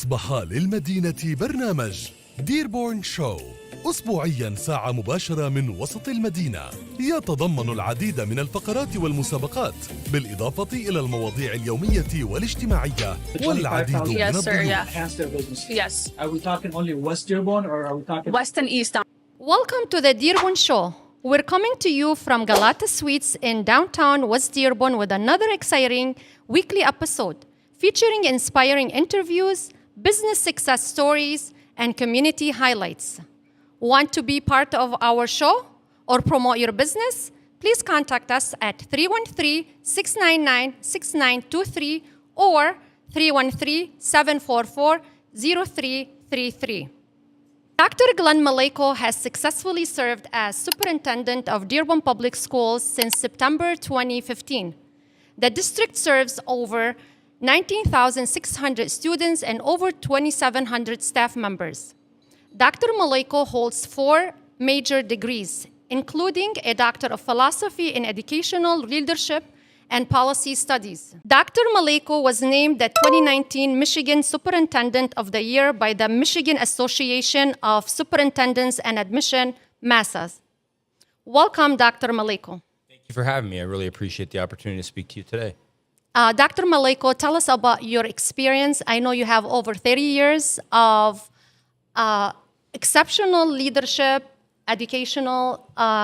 أصبح للمدينة برنامج ديربورن شو أسبوعياً ساعة مباشرة من وسط المدينة يتضمن العديد من الفقرات والمسابقات بالإضافة إلى المواضيع اليومية والاجتماعية والعديد من Yes, sir. الضيوف. Yeah. Enhance their business. Yes. Are we talking only West Dearborn or are we talking West and East. Welcome to the Dearborn Show. We're coming to you from Galata Suites in downtown West Dearborn with another exciting weekly episode featuring inspiring interviews, business success stories, and community highlights. Want to be part of our show or promote your business? Please contact us at 313-699-6923 or 313-744-0333. Dr. Glenn Maleyko has successfully served as superintendent of Dearborn Public Schools since September 2015. The district serves over 19,600 students and over 2,700 staff members. Dr. Maleyko holds 4 major degrees, including a Doctor of Philosophy in Educational Leadership and Policy Studies. Dr. Maleyko was named the 2019 Michigan Superintendent of the Year by the Michigan Association of Superintendents and Admission, MASAs. Welcome, Dr. Maleyko. Thank you for having me. I really appreciate the opportunity to speak to you today. Dr. Maleyko, tell us about your experience. I know you have over 30 years of exceptional leadership, educational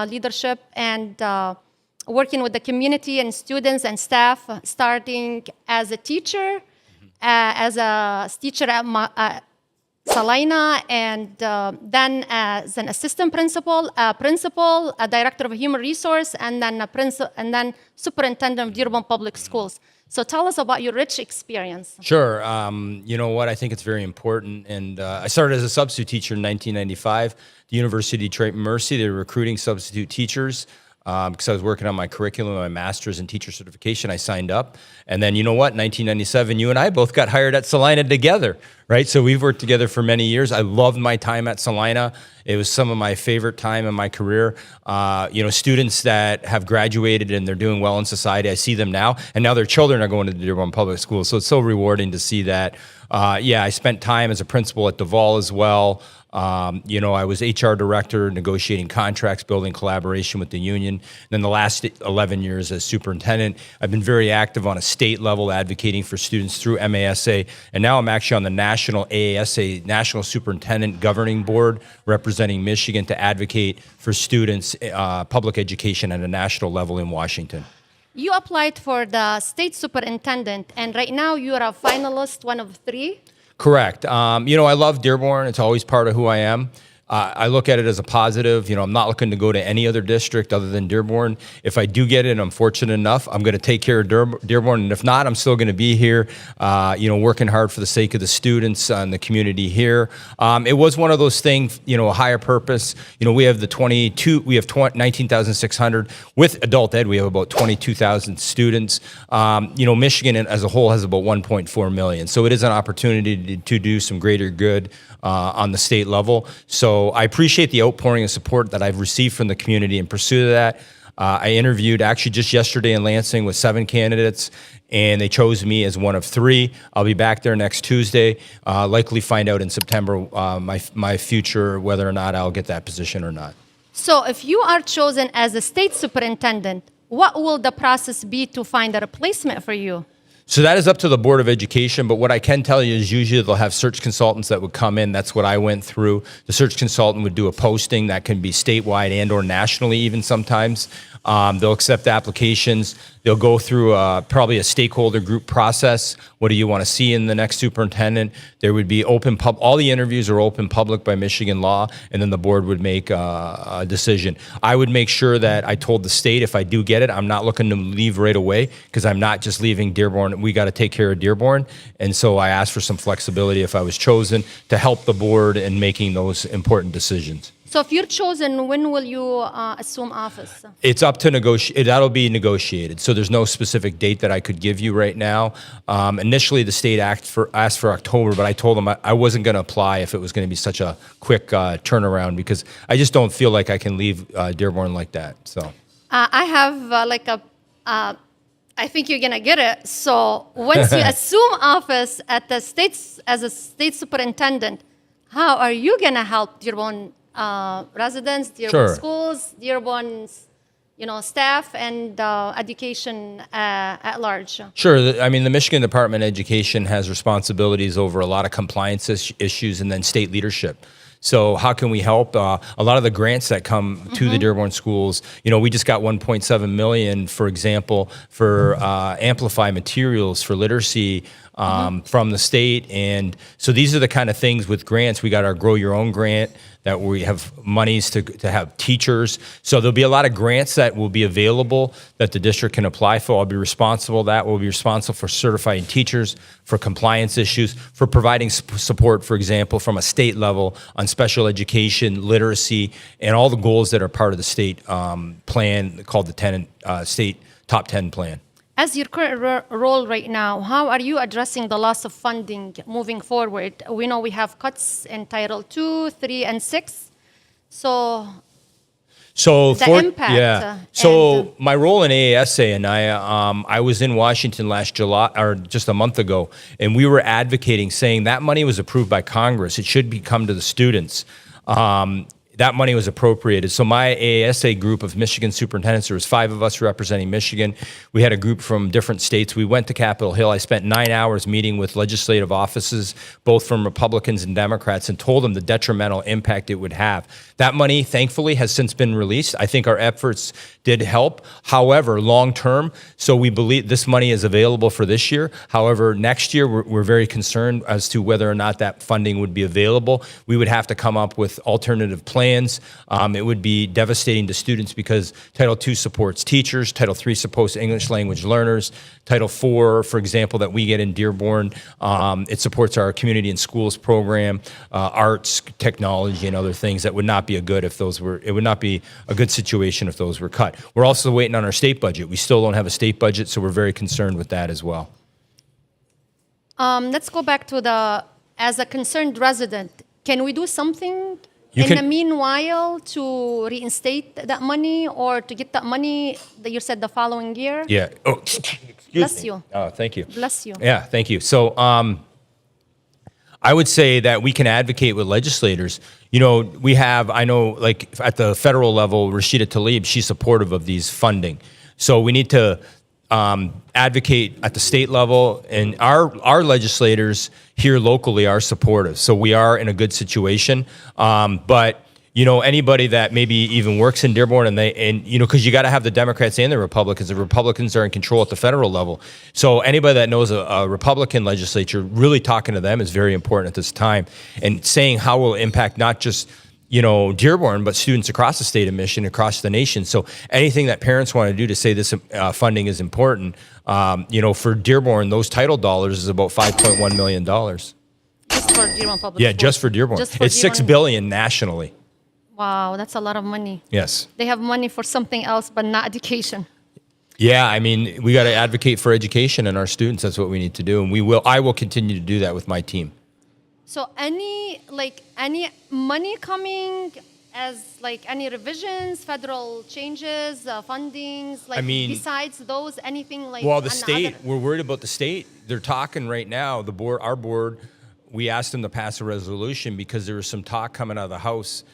leadership, and working with the community and students and staff, starting as a teacher, as a teacher at Salina, and then as an assistant principal, a director of human resource, and then superintendent of Dearborn Public Schools. So tell us about your rich experience. Sure. You know what? I think it's very important. And I started as a substitute teacher in 1995. The University of Detroit Mercy, they were recruiting substitute teachers. Because I was working on my curriculum, my master's in teacher certification, I signed up. And then, you know what, 1997, you and I both got hired at Salina together, right? So we've worked together for many years. I loved my time at Salina. It was some of my favorite time in my career. Students that have graduated and they're doing well in society, I see them now. And now their children are going to the Dearborn Public Schools. So it's so rewarding to see that. I spent time as a principal at Duval as well. I was HR director, negotiating contracts, building collaboration with the union. And then the last 11 years as superintendent, I've been very active on a state level, advocating for students through MASA. And now I'm actually on the national AASA, National Superintendent Governing Board, representing Michigan to advocate for students, public education at a national level in Washington. You applied for the state superintendent, and right now you are a finalist, one of 3. Correct. I love Dearborn. It's always part of who I am. I look at it as a positive. I'm not looking to go to any other district other than Dearborn. If I do get it, and I'm fortunate enough, I'm going to take care of Dearborn. And if not, I'm still going to be here, working hard for the sake of the students and the community here. It was one of those things, a higher purpose. We have 19,600. With adult ed, we have about 22,000 students. Michigan as a whole has about 1.4 million. So it is an opportunity to do some greater good on the state level. So I appreciate the outpouring of support that I've received from the community in pursuit of that. I interviewed actually just yesterday in Lansing with 7 candidates, and they chose me as one of 3. I'll be back there next Tuesday, likely find out in September my future, whether or not I'll get that position or not. So if you are chosen as a state superintendent, what will the process be to find a replacement for you? So that is up to the Board of Education, but what I can tell you is usually they'll have search consultants that would come in. That's what I went through. The search consultant would do a posting that can be statewide and or nationally even sometimes. They'll accept applications. They'll go through probably a stakeholder group process. What do you want to see in the next superintendent? There would be all the interviews are open public by Michigan law, and then the board would make a decision. I would make sure that I told the state if I do get it, I'm not looking to leave right away because I'm not just leaving Dearborn. We got to take care of Dearborn. And so I asked for some flexibility if I was chosen to help the board in making those important decisions. So if you're chosen, when will you assume office? It's up to negotiate. That'll be negotiated. So there's no specific date that I could give you right now. Initially, the state asked for October, but I told them I wasn't going to apply if it was going to be such a quick turnaround because I just don't feel like I can leave Dearborn like that. So I have I think you're gonna get it. So once you assume office at the states as a state superintendent, how are you gonna help Dearborn residents, Dearborn Sure. schools, Dearborn's staff and education at large? Sure. I mean, the Michigan Department of Education has responsibilities over a lot of compliance issues and then state leadership. So how can we help? A lot of the grants that come to the Dearborn schools, we just got $1.7 million, for example, for Amplify materials for literacy from the state. And so these are the kind of things with grants. We got our Grow Your Own grant that we have monies to have teachers. So there'll be a lot of grants that will be available that the district can apply for. I'll be responsible for that. We'll be responsible for certifying teachers, for compliance issues, for providing support, for example, from a state level on special education, literacy, and all the goals that are part of the state plan called the state Top 10 plan. As your current role right now, how are you addressing the loss of funding moving forward? We know we have cuts in Title 2, 3, and 6. So the impact. Yeah. So my role in AASA, and I was in Washington last July, or just a month ago, and we were advocating, saying that money was approved by Congress. It should come to the students. That money was appropriated. So my AASA group of Michigan superintendents, there was 5 of us representing Michigan. We had a group from different states. We went to Capitol Hill. I spent 9 hours meeting with legislative offices, both from Republicans and Democrats, and told them the detrimental impact it would have. That money, thankfully, has since been released. I think our efforts did help. However, long term, so we believe this money is available for this year. However, next year, we're very concerned as to whether or not that funding would be available. We would have to come up with alternative plans. It would be devastating to students because Title II supports teachers, Title III supports English language learners, Title IV, for example, that we get in Dearborn, it supports our community and schools program, arts, technology, and other things that would not be it would not be a good situation if those were cut. We're also waiting on our state budget. We still don't have a state budget, so we're very concerned with that as well. Let's go back to as a concerned resident, can we do something in the meanwhile to reinstate that money or to get that money that you said the following year? Yeah. Oh, Bless you. Oh, thank you. Bless you. Yeah, thank you. So I would say that we can advocate with legislators. I know like at the federal level, Rashida Tlaib, she's supportive of these funding. So we need to advocate at the state level, and our legislators here locally are supportive. So we are in a good situation. But anybody that maybe even works in Dearborn because you got to have the Democrats and the Republicans. The Republicans are in control at the federal level. So anybody that knows a Republican legislature, really talking to them is very important at this time, and saying how will it impact not just Dearborn, but students across the state of Michigan, across the nation. So anything that parents want to do to say this funding is important, for Dearborn, those title dollars is about $5.1 million. Just for Dearborn Public Yeah, Schools. just for Dearborn. It's Dearborn. $6 billion nationally. Wow, that's a lot of money. Yes. They have money for something else, but not education. Yeah, I mean, we got to advocate for education and our students. That's what we need to do, and I will continue to do that with my team. So any money coming as any revisions, federal changes, fundings, besides those, anything Well, the state, we're worried about the state. They're talking right now, our board, we asked them to pass a resolution because there was some talk coming out of the House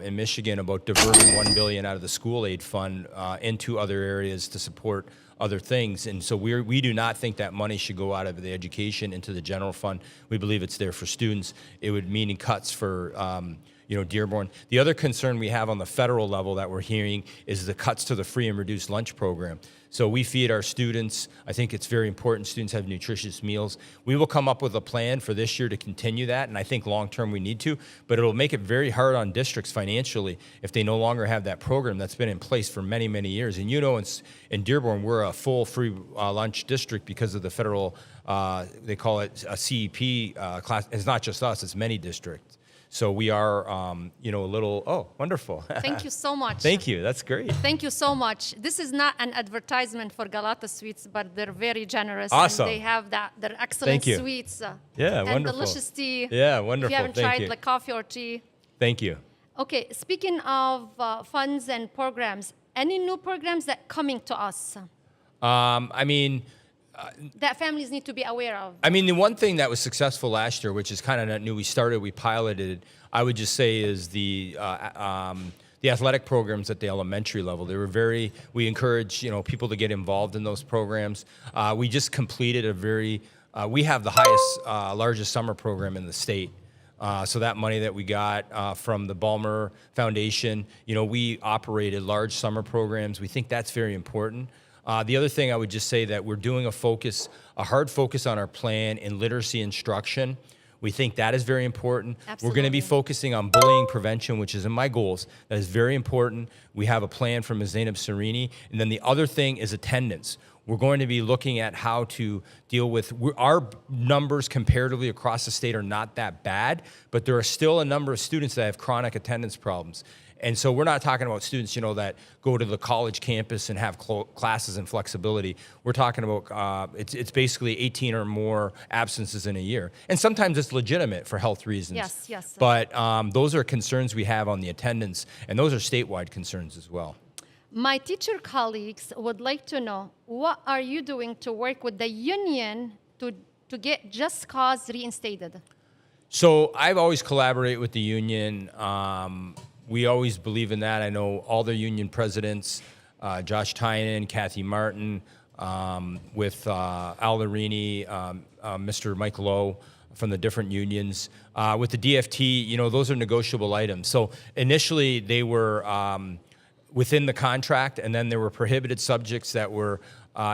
in Michigan about diverting $1 billion out of the school aid fund into other areas to support other things. And so we do not think that money should go out of the education into the general fund. We believe it's there for students. It would mean cuts for Dearborn. The other concern we have on the federal level that we're hearing is the cuts to the free and reduced lunch program. So we feed our students. I think it's very important students have nutritious meals. We will come up with a plan for this year to continue that, and I think long-term we need to, but it'll make it very hard on districts financially if they no longer have that program that's been in place for many, many years. And in Dearborn, we're a full free lunch district because of the federal, they call it a CEP class. It's not just us, it's many districts. So we are, wonderful. Thank you so much. Thank you. That's great. Thank you so much. This is not an advertisement for Galata Sweets, but they're very generous. Awesome. And they have their excellent sweets. Yeah, and wonderful. Delicious tea. Yeah, wonderful. If you haven't tried coffee or tea. Thank you. Okay, speaking of funds and programs, any new programs that coming to us? I mean, that families need to be aware of? I mean, the one thing that was successful last year, which is kind of not new, we piloted, I would just say, is the athletic programs at the elementary level. We encourage, people to get involved in those programs. We just completed we have the highest, largest summer program in the state. So that money that we got from the Balmer Foundation, we operated large summer programs. We think that's very important. The other thing I would just say that we're doing a hard focus on our plan in literacy instruction. We think that is very important. Absolutely. We're going to be focusing on bullying prevention, which is in my goals. That is very important. We have a plan from Ms. Zainab Serini. And then the other thing is attendance. We're going to be looking at how to deal with, our numbers comparatively across the state are not that bad, but there are still a number of students that have chronic attendance problems. And so we're not talking about students, that go to the college campus and have classes and flexibility. We're talking about, it's basically 18 or more absences in a year. And sometimes it's legitimate for health reasons. Yes. But those are concerns we have on the attendance, and those are statewide concerns as well. My teacher colleagues would like to know, what are you doing to work with the union to get Just Cause reinstated? So I've always collaborated with the union. We always believe in that. I know all the union presidents, Josh Tynan, Kathy Martin, with Al Larini, Mr. Mike Lowe from the different unions. With the DFT, those are negotiable items. So initially they were within the contract, and then there were prohibited subjects that were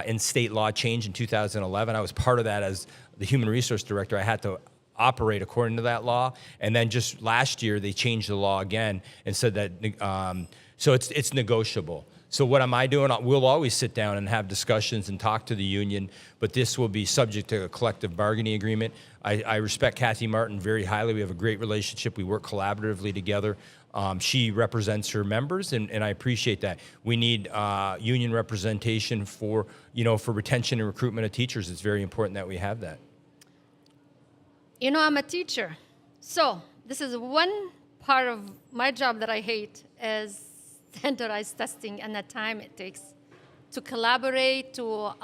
in state law change in 2011. I was part of that as the human resource director. I had to operate according to that law. And then just last year, they changed the law again and said that, so it's negotiable. So what am I doing? We'll always sit down and have discussions and talk to the union, but this will be subject to a collective bargaining agreement. I respect Kathy Martin very highly. We have a great relationship. We work collaboratively together. She represents her members, and I appreciate that. We need union representation for retention and recruitment of teachers. It's very important that we have that. I'm a teacher. So this is one part of my job that I hate is standardized testing and the time it takes to collaborate, to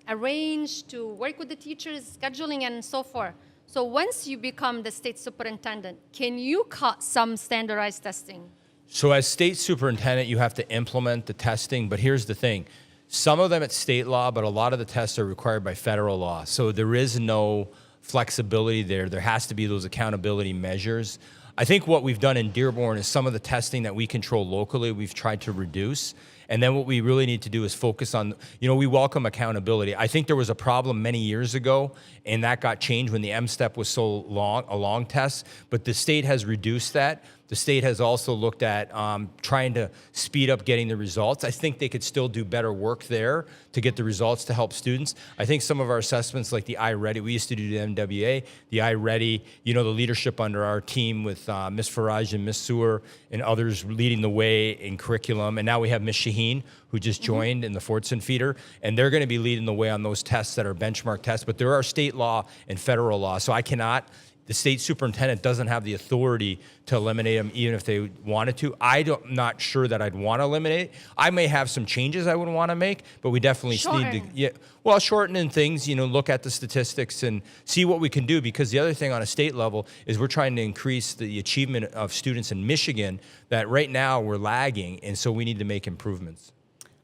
arrange, to work with the teachers, scheduling, and so forth. So once you become the state superintendent, can you cut some standardized testing? So as state superintendent, you have to implement the testing, but here's the thing. Some of them it's state law, but a lot of the tests are required by federal law. So there is no flexibility there. There has to be those accountability measures. I think what we've done in Dearborn is some of the testing that we control locally, we've tried to reduce. And then what we really need to do is focus on, we welcome accountability. I think there was a problem many years ago, and that got changed when the M-STEP was so long, a long test, but the state has reduced that. The state has also looked at trying to speed up getting the results. I think they could still do better work there to get the results to help students. I think some of our assessments, like the iReady, we used to do the MWA, the iReady, the leadership under our team with Ms. Faraj and Ms. Sewer and others leading the way in curriculum. And now we have Ms. Shaheen, who just joined in the Fortson feeder, and they're going to be leading the way on those tests that are benchmark tests. But there are state law and federal law, so the state superintendent doesn't have the authority to eliminate them, even if they wanted to. I'm not sure that I'd want to eliminate it. I may have some changes I would want to make, but we definitely need to, shorten things, look at the statistics and see what we can do. Because the other thing on a state level is we're trying to increase the achievement of students in Michigan that right now we're lagging, and so we need to make improvements.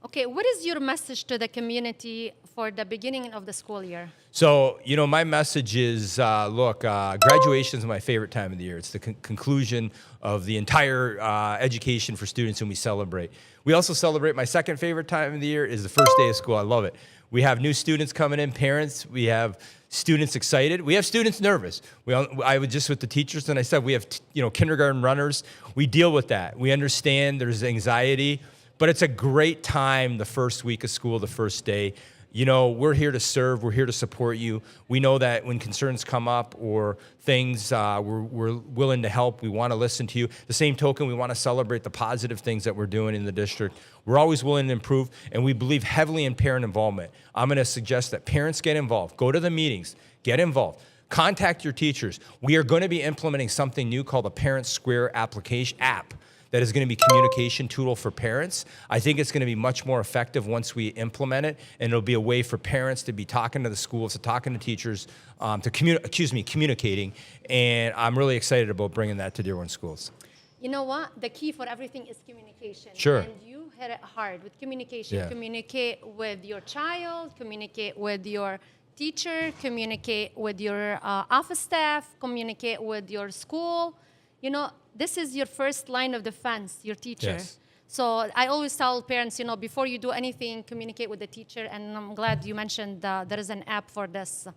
Okay, what is your message to the community for the beginning of the school year? So, my message is, graduation is my favorite time of the year. It's the conclusion of the entire education for students, and we celebrate. We also celebrate, my second favorite time of the year is the first day of school. I love it. We have new students coming in, parents. We have students excited. We have students nervous. I was just with the teachers, and I said we have, kindergarten runners. We deal with that. We understand there's anxiety. But it's a great time, the first week of school, the first day. We're here to serve. We're here to support you. We know that when concerns come up or things, we're willing to help. We want to listen to you. The same token, we want to celebrate the positive things that we're doing in the district. We're always willing to improve, and we believe heavily in parent involvement. I'm going to suggest that parents get involved. Go to the meetings. Get involved. Contact your teachers. We are going to be implementing something new called a Parent Square application app that is going to be communication tool for parents. I think it's going to be much more effective once we implement it, and it'll be a way for parents to be talking to the schools, to talking to teachers, communicating. And I'm really excited about bringing that to Dearborn schools. You know what? The key for everything is communication. Sure. And you hit it hard with communication. Yeah. Communicate with your child, communicate with your teacher, communicate with your office staff, communicate with your school. You know, this is your first line of defense, your teacher. Yes. So I always tell parents, you know, before you do anything, communicate with the teacher. And I'm glad you mentioned there is an app for this.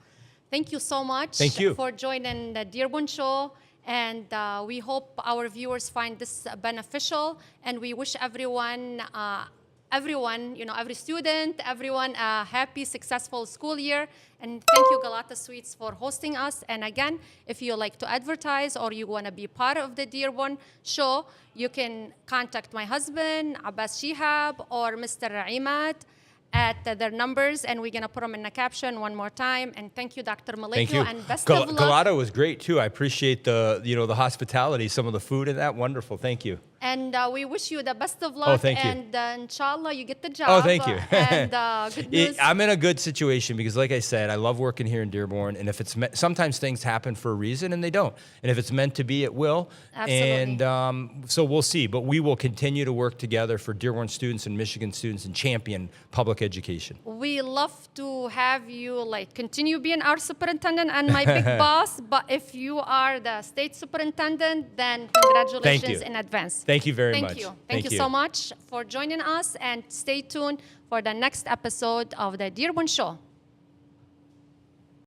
Thank you so much for joining the Dearborn Show. And we hope our viewers find this beneficial. And we wish everyone, you know, every student, everyone a happy, successful school year. And thank you, Galata Sweets, for hosting us. And again, if you like to advertise or you want to be part of the Dearborn Show, you can contact my husband, Abbas Shihab, or Mr. Raimat at their numbers, and we're going to put them in the caption one more time. And thank you, Dr. Maleyko, Thank you. and best of luck. Galata was great too. I appreciate the hospitality, some of the food and that. Wonderful. Thank you. And we wish you the best of luck. Oh, thank you. And inshallah, you get the job. Oh, thank you. And good news. I'm in a good situation because, like I said, I love working here in Dearborn. And if it's sometimes things happen for a reason, and they don't. And if it's meant to be, it will. Absolutely. And so we'll see. But we will continue to work together for Dearborn students and Michigan students and champion public education. We love to have you continue being our superintendent and my big boss. But if you are the state superintendent, then congratulations in advance. Thank you very much. Thank you. Thank you so much for joining us, and stay tuned for the next episode of the Dearborn Show.